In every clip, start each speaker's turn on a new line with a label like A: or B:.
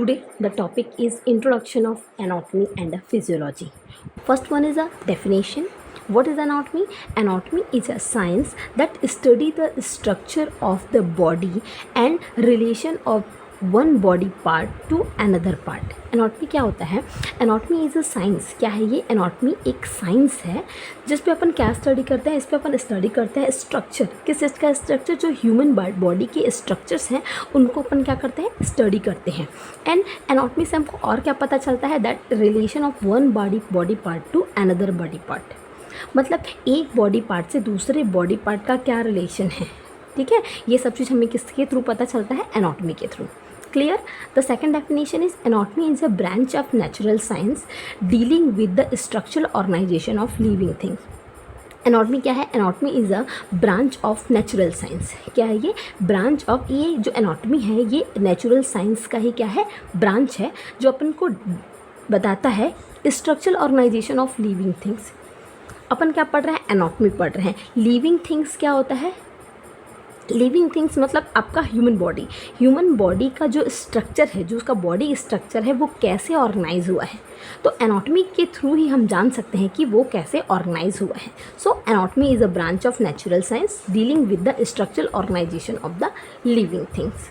A: Today the topic is introduction of anatomy and physiology. First one is a definition. What is anatomy? Anatomy is a science that study the structure of the body and relation of one body part to another part. Anatomy क्या होता है? Anatomy is a science. क्या है ये? Anatomy एक science है जिस पे अपन क्या स्टडी करते हैं? इस पे अपन स्टडी करते हैं स्ट्रक्चर. किस चीज़ का स्ट्रक्चर? जो ह्यूमन बॉडी के स्ट्रक्चर्स हैं उनको अपन क्या करते हैं? स्टडी करते हैं. एंड एनाटॉमी से हमको और क्या पता चलता है? That relation of one body part two another body part. मतलब एक बॉडी पार्ट से दूसरे बॉडी पार्ट का क्या रिलेशन है. ठीक है, ये सब चीज़ हमें किसके थ्रू पता चलता है? एनाटॉमी के through. Clear? The second definition is anatomy is a branch of natural science dealing with the structural organization of living things. Anatomy क्या है? Anatomy is a branch of natural science. क्या है ये? Branch of. ये जो anatomy है ये natural science का ही क्या है? ब्रांच है जो अपन को बताता है structural organization of living things. अपन क्या पढ़ रहे हैं? एनाटॉमी पढ़ रहे हैं. लिविंग थिंग्स क्या होता है? लिविंग थिंग्स मतलब आपका ह्यूमन बॉडी का जो स्ट्रक्चर है, जो उसका बॉडी स्ट्रक्चर है वो कैसे ऑर्गेनाइज हुआ है. तो एनाटॉमी के थ्रू ही हम जान सकते हैं कि वो कैसे ऑर्गेनाइज हुआ है. So anatomy is a branch of natural science dealing with the structural organization of the living things.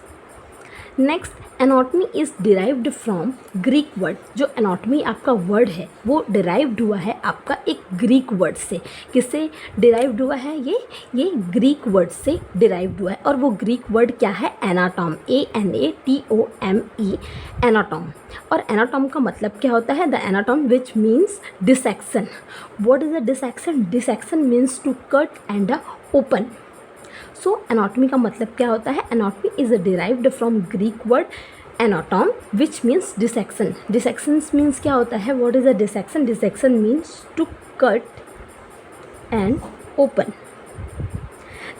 A: Next, anatomy is derived from Greek word. जो एनाटॉमी आपका वर्ड है वो डिराइव्ड हुआ है आपका एक ग्रीक वर्ड से. किससे डिराइव्ड हुआ है? ये ग्रीक वर्ड से डिराइव्ड हुआ है. और वो ग्रीक वर्ड क्या है? एनाटॉम. ANATOME. एनाटॉम. और एनाटॉम का मतलब क्या होता है? The anatom which means dissection. What is a dissection? Dissection means to cut and open. So anatomy का मतलब क्या होता है? Anatomy is derived from Greek word anatom which means dissection. Dissections means क्या होता है? What is a dissection? Dissection means to cut and open.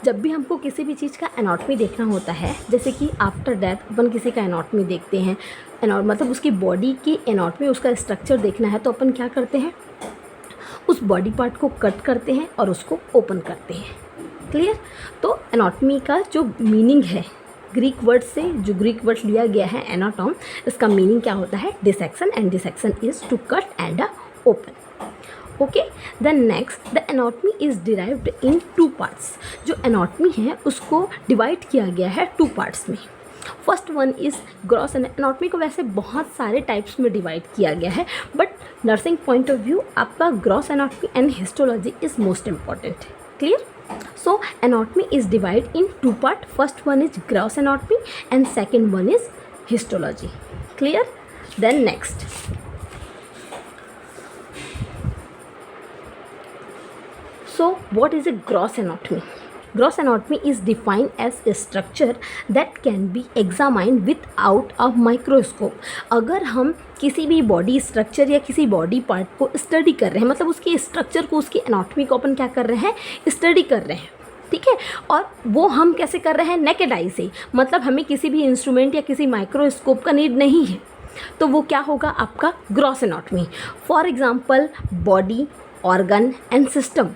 A: जब भी हमको किसी भी चीज़ का एनाटॉमी देखना होता है, जैसे कि आफ्टर डेथ अपन किसी का एनाटॉमी देखते हैं, मतलब उसकी बॉडी की एनाटॉमी, उसका स्ट्रक्चर देखना है तो अपन क्या करते हैं? उस बॉडी पार्ट को कट करते हैं और उसको ओपन करते हैं. क्लियर? तो एनाटॉमी का जो मीनिंग है ग्रीक वर्ड से, जो ग्रीक वर्ड लिया गया है एनाटॉम, इसका मीनिंग क्या होता है? Dissection. And dissection is to cut and open. Okay, then next, the anatomy is derived in 2 parts. जो एनाटॉमी है उसको डिवाइड किया गया है 2 पार्ट्स में. First one is gross. Anatomy को वैसे बहुत सारे टाइप्स में डिवाइड किया गया है, but nursing point of view आपका gross anatomy and histology is most important. Clear? So anatomy is divided in 2 parts. First one is gross anatomy and second one is histology. Clear? Then next, so what is a gross anatomy? Gross anatomy is defined as a structure that can be examined without a microscope. अगर हम किसी भी body structure या किसी body part को study कर रहे हैं, मतलब उसके स्ट्रक्चर को, उसकी एनाटॉमी को अपन क्या कर रहे हैं? स्टडी कर रहे हैं. ठीक है, और वो हम कैसे कर रहे हैं? नेकेड आई से. मतलब हमें किसी भी इंस्ट्रूमेंट या किसी माइक्रोस्कोप का नीड नहीं है. तो वो क्या होगा? आपका gross anatomy. For example body, organ and system.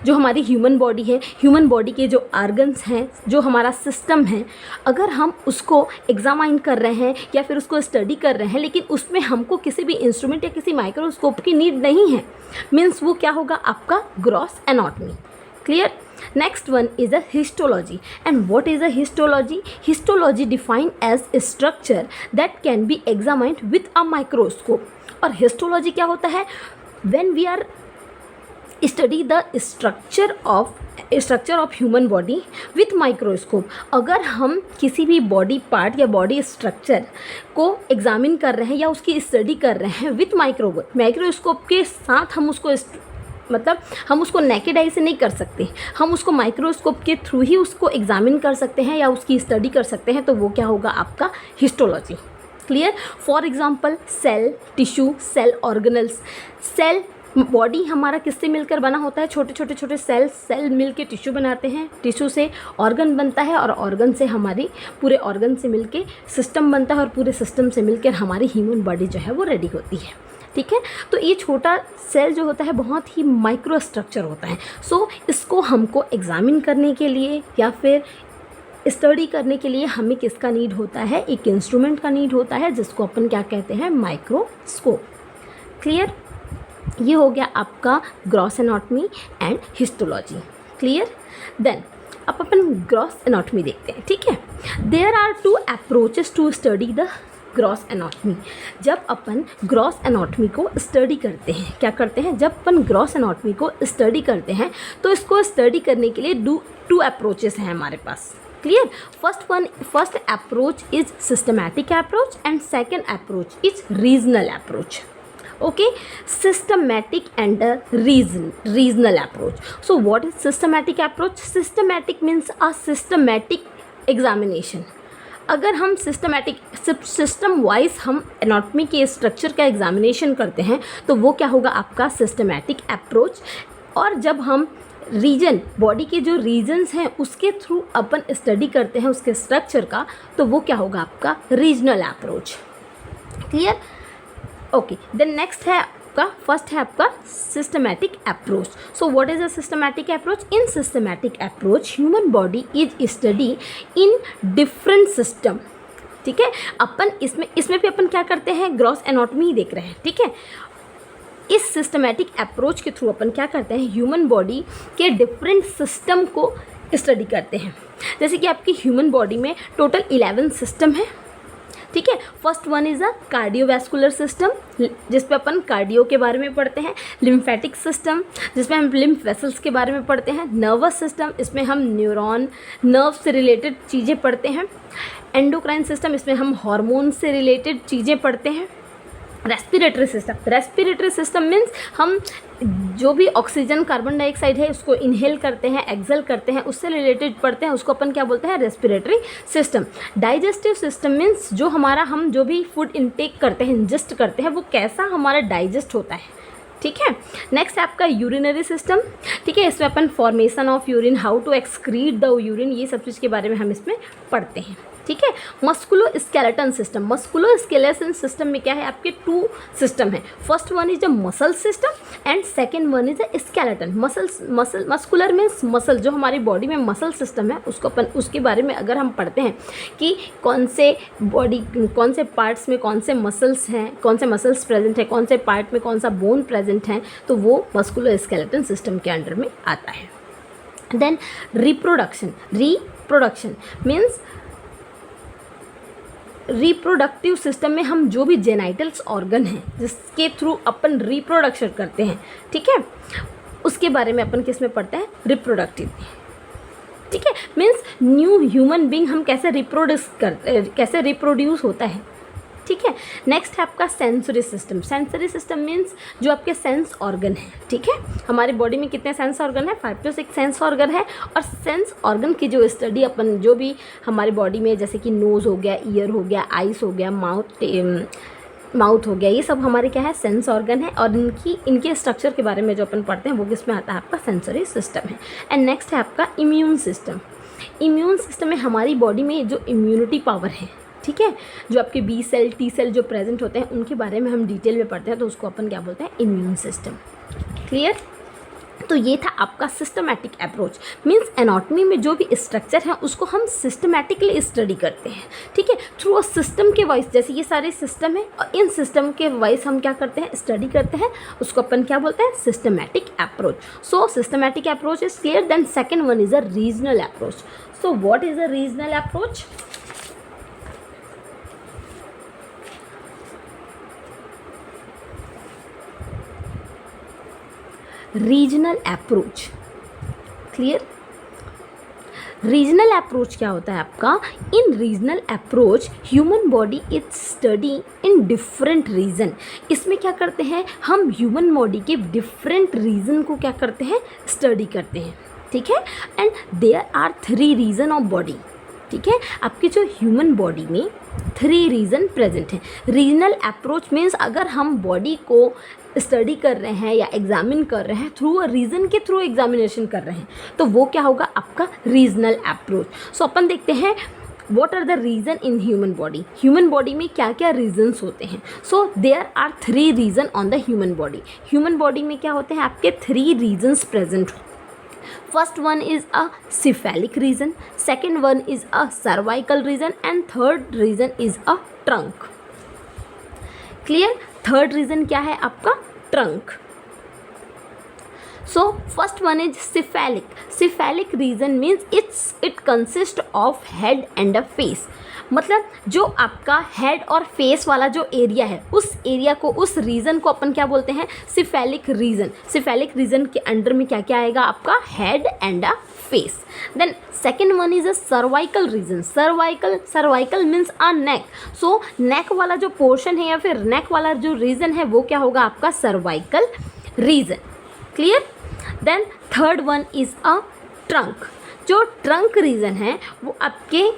A: जो हमारी ह्यूमन बॉडी है, ह्यूमन बॉडी के जो ऑर्गन्स हैं, जो हमारा सिस्टम है, अगर हम उसको एग्जामाइन कर रहे हैं या फिर उसको स्टडी कर रहे हैं, लेकिन उसमें हमको किसी भी इंस्ट्रूमेंट या किसी माइक्रोस्कोप की नीड नहीं है, मीन्स वो क्या होगा? आपका gross anatomy. Clear? Next one is a histology. And what is a histology? Histology defined as a structure that can be examined with a microscope. और histology क्या होता है? When we are study the structure of human body with microscope. अगर हम किसी भी body part या body structure को एग्जामिन कर रहे हैं या उसकी स्टडी कर रहे हैं विथ माइक्रोस्कोप के साथ, हम उसको मतलब हम उसको नेकेड आई से नहीं कर सकते, हम उसको माइक्रोस्कोप के थ्रू ही उसको एग्जामिन कर सकते हैं या उसकी स्टडी कर सकते हैं. तो वो क्या होगा? आपका histology. Clear? For example cell, tissue, cell organelles. Cell body हमारा किससे मिलकर बना होता है? छोटे सेल मिलके टिश्यू बनाते हैं, टिश्यू से ऑर्गन बनता है और ऑर्गन से हमारी पूरे ऑर्गन से मिलके सिस्टम बनता है और पूरे सिस्टम से मिलकर हमारी ह्यूमन बॉडी जो है वो रेडी होती है. ठीक है, तो ये छोटा सेल जो होता है बहुत ही माइक्रो स्ट्रक्चर होता है. सो इसको हमको एग्जामिन करने के लिए या फिर स्टडी करने के लिए हमें किसका नीड होता है, एक इंस्ट्रूमेंट का नीड होता है जिसको अपन क्या कहते हैं, माइक्रोस्कोप। क्लियर, ये हो गया आपका gross anatomy and histology. Clear, then अब अपन ग्रॉस एनाटॉमी देखते हैं। ठीक है, there are two approaches to study the gross anatomy. जब अपन ग्रॉस एनाटॉमी को स्टडी करते हैं, क्या करते हैं, जब अपन ग्रॉस एनाटॉमी को स्टडी करते हैं तो इसको स्टडी करने के लिए टू अप्रोचेस हैं हमारे पास। Clear, first approach is systematic approach and second approach is regional approach. okay, systematic and regional approach. So what is systematic approach? Systematic means a systematic examination. अगर हम सिस्टम वाइज हम anatomy के structure का examination करते हैं तो वो क्या होगा, आपका सिस्टमैटिक अप्रोच। और जब हम रीजन, बॉडी के जो रीजन्स हैं उसके थ्रू अपन स्टडी करते हैं उसके स्ट्रक्चर का, तो वो क्या होगा, आपका regional approach. Clear, okay, then next है आपका, फर्स्ट है आपका systematic approach. So what is a systematic approach? In systematic approach human body is study in different system. ठीक है, अपन इसमें भी अपन क्या करते हैं, ग्रॉस एनाटॉमी ही देख रहे हैं। ठीक है, इस सिस्टमैटिक अप्रोच के थ्रू अपन क्या करते हैं, ह्यूमन बॉडी के डिफरेंट सिस्टम को स्टडी करते हैं। जैसे कि आपकी ह्यूमन बॉडी में टोटल 11 सिस्टम है। ठीक है, first one is a cardiovascular system जिसपे अपन कार्डियो के बारे में पढ़ते हैं, लिम्फेटिक सिस्टम जिसमें हम लिम्फ वेसल्स के बारे में पढ़ते हैं, नर्वस सिस्टम इसमें हम न्यूरॉन, नर्व से रिलेटेड चीज़ें पढ़ते हैं, एंडोक्राइन सिस्टम इसमें हम हार्मोन से रिलेटेड चीज़ें पढ़ते हैं, रेस्पिरेटरी सिस्टम मीन्स हम जो भी ऑक्सीजन, कार्बन डाइऑक्साइड है उसको इनहेल करते हैं, एक्सेल करते हैं, उससे रिलेटेड पढ़ते हैं, उसको अपन क्या बोलते हैं, respiratory system. Digestive system means जो हमारा, हम जो भी फूड इनटेक करते हैं, इंजेस्ट करते हैं, वो कैसा हमारा डाइजेस्ट होता है। ठीक है, नेक्स्ट है आपका यूरिनरी सिस्टम। ठीक है, इसमें अपन formation of urine, how to excrete the urine, ये सब चीज़ के बारे में हम इसमें पढ़ते हैं। ठीक है, मस्कुलो स्केलेटन सिस्टम में क्या है, आपके 2 सिस्टम है। First one is a muscle system and second one is a skeleton. Muscular means muscle, जो हमारी बॉडी में मसल सिस्टम है उसको अपन, उसके बारे में अगर हम पढ़ते हैं कि कौन से पार्ट्स में कौन से मसल्स हैं, कौन से मसल्स प्रेजेंट है, कौन से पार्ट में कौन सा बोन प्रेजेंट है, तो वो मस्कुलो स्केलेटन सिस्टम के अंडर में आता है। Then reproduction means reproductive system में हम जो भी जेनाइटल्स ऑर्गन हैं जिसके थ्रू अपन रिप्रोडक्शन करते हैं, ठीक है, उसके बारे में अपन किस में पढ़ते हैं, रिप्रोडक्टिव। ठीक है, मीन्स न्यू ह्यूमन बीइंग हम कैसे रिप्रोड्यूस होता है। ठीक है, नेक्स्ट है आपका सेंसरी सिस्टम मीन्स जो आपके सेंस ऑर्गन है। ठीक है, हमारी बॉडी में कितने सेंस ऑर्गन है, 5 to 6 सेंस ऑर्गन है। और सेंस ऑर्गन की जो स्टडी अपन, जो भी हमारी बॉडी में जैसे कि नोज़ हो गया, ईयर हो गया, आइस हो गया, माउथ हो गया, ये सब हमारे क्या है, सेंस ऑर्गन है। और इनके स्ट्रक्चर के बारे में जो अपन पढ़ते हैं वो किस में आता है, आपका सेंसरी सिस्टम है। एंड नेक्स्ट है आपका इम्यून सिस्टम में हमारी बॉडी में जो इम्यूनिटी पावर है, ठीक है, जो आपके बी सेल, टी सेल जो प्रेजेंट होते हैं उनके बारे में हम डिटेल में पढ़ते हैं, तो उसको अपन क्या बोलते हैं, इम्यून सिस्टम। क्लियर, तो ये था आपका सिस्टमैटिक अप्रोच। मीन्स एनाटॉमी में जो भी स्ट्रक्चर है उसको हम सिस्टमैटिकली स्टडी करते हैं। ठीक है, थ्रू अ सिस्टम के वाइज, जैसे ये सारे सिस्टम है और इन सिस्टम के वाइज हम क्या करते हैं, स्टडी करते हैं, उसको अपन क्या बोलते हैं, systematic approach. So systematic approach is clear. Then second one is a regional approach. So what is a regional approach? Regional approach, clear. Regional approach क्या होता है आपका? In regional approach human body is study in different region. इसमें क्या करते हैं हम, human body के डिफरेंट रीजन को क्या करते हैं, स्टडी करते हैं। ठीक है, and there are 3 region of body. ठीक है, आपकी जो ह्यूमन बॉडी में 3 रीजन प्रेजेंट हैं। रीजनल अप्रोच मीन्स अगर हम बॉडी को स्टडी कर रहे हैं या एग्जामिन कर रहे हैं, थ्रू अ रीजन के थ्रू एग्जामिनेशन कर रहे हैं, तो वो क्या होगा, आपका रीजनल अप्रोच। सो अपन देखते हैं what are the region in human body. Human body में क्या क्या रीजन्स होते हैं? So there are 3 region on the human body. Human body में क्या होते हैं, आपके 3 regions present. First one is a cephalic region, second one is a cervical region, and third region is a trunk. Clear? Third region क्या है आपका? Trunk. So first one is cephalic. Cephalic region means it consists of head and a face. मतलब जो आपका head और face वाला जो area है, उस एरिया को, उस रीजन को अपन क्या बोलते हैं? Cephalic region. सिफेलिक रीजन के अंडर में क्या क्या आएगा आपका? Head and a face. Then second one is a cervical region. Cervical means a neck. So neck वाला जो पोर्शन है या फिर नेक वाला जो रीजन है वो क्या होगा आपका? Cervical region. Clear? Then third one is a trunk. जो ट्रंक रीजन है वो आपके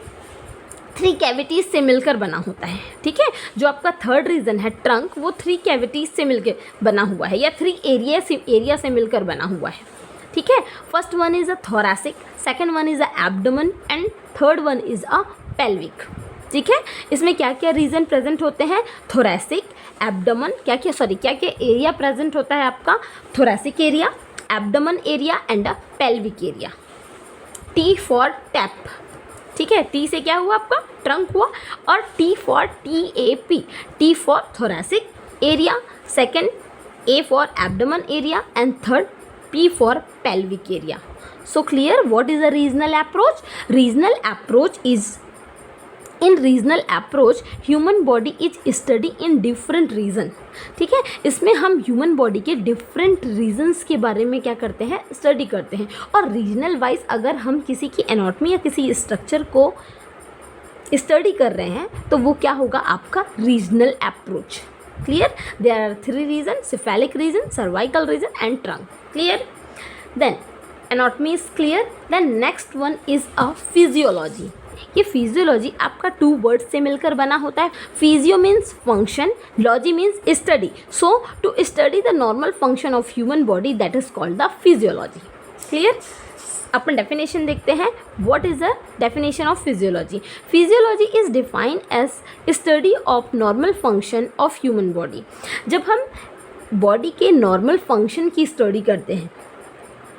A: 3 कैविटीज से मिलकर बना होता है. ठीक है, जो आपका थर्ड रीजन है ट्रंक, वो 3 कैविटीज से मिलकर बना हुआ है या 3 एरिया से मिलकर बना हुआ है. ठीक है, first one is a thoracic, second one is a abdomen and third one is a pelvic. ठीक है, इसमें क्या क्या रीजन प्रेजेंट होते हैं? थोरैसिक, एब्डोमेन, क्या क्या एरिया प्रेजेंट होता है आपका? Thoracic area, abdomen area and a pelvic area. T for tap. ठीक है, टी से क्या हुआ आपका? ट्रंक हुआ. और T for TAP, T for thoracic area, second A for abdomen area and third P for pelvic area. So clear? What is a regional approach? Regional approach is in regional approach human body is study in different region. ठीक है, इसमें हम human body के different regions के बारे में क्या करते हैं? स्टडी करते हैं. और रीजनल वाइज अगर हम किसी की एनाटॉमी या किसी स्ट्रक्चर को स्टडी कर रहे हैं तो वो क्या होगा आपका? Regional approach. Clear? There are 3 region: cephalic region, cervical region and trunk. Clear? Then anatomy is clear. Then next one is a physiology. ये फिजियोलॉजी आपका 2 वर्ड से मिलकर बना होता है. Physio means function, logy means study. So to study the normal function of human body, that is called the physiology. Clear? अपन definition देखते हैं. What is the definition of physiology? Physiology is defined as study of normal function of human body. जब हम body के normal function की study करते हैं,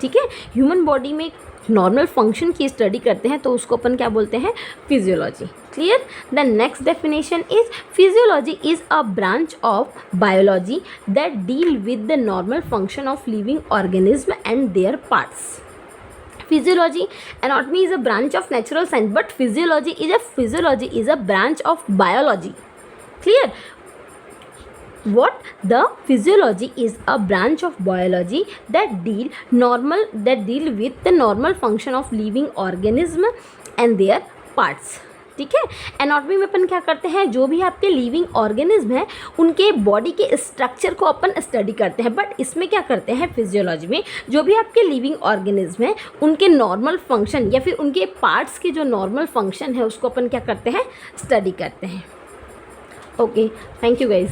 A: ठीक है, ह्यूमन बॉडी में नॉर्मल फंक्शन की स्टडी करते हैं तो उसको अपन क्या बोलते हैं? Physiology. Clear? The next definition is physiology is a branch of biology that deal with the normal function of living organism and there parts. Physiology, anatomy is a branch of natural science, but physiology is a branch of biology. Clear? What? The physiology is a branch of biology that deal with the normal function of living organism and their parts. ठीक है, anatomy में अपन क्या करते हैं? जो भी आपके living organism है उनके बॉडी के स्ट्रक्चर को अपन स्टडी करते हैं. बट इसमें क्या करते हैं? फिजियोलॉजी में जो भी आपके लिविंग ऑर्गेनिज्म है उनके नॉर्मल फंक्शन या फिर उनके पार्ट्स के जो नॉर्मल फंक्शन है उसको अपन क्या करते हैं? स्टडी करते हैं. Okay, thank you guys.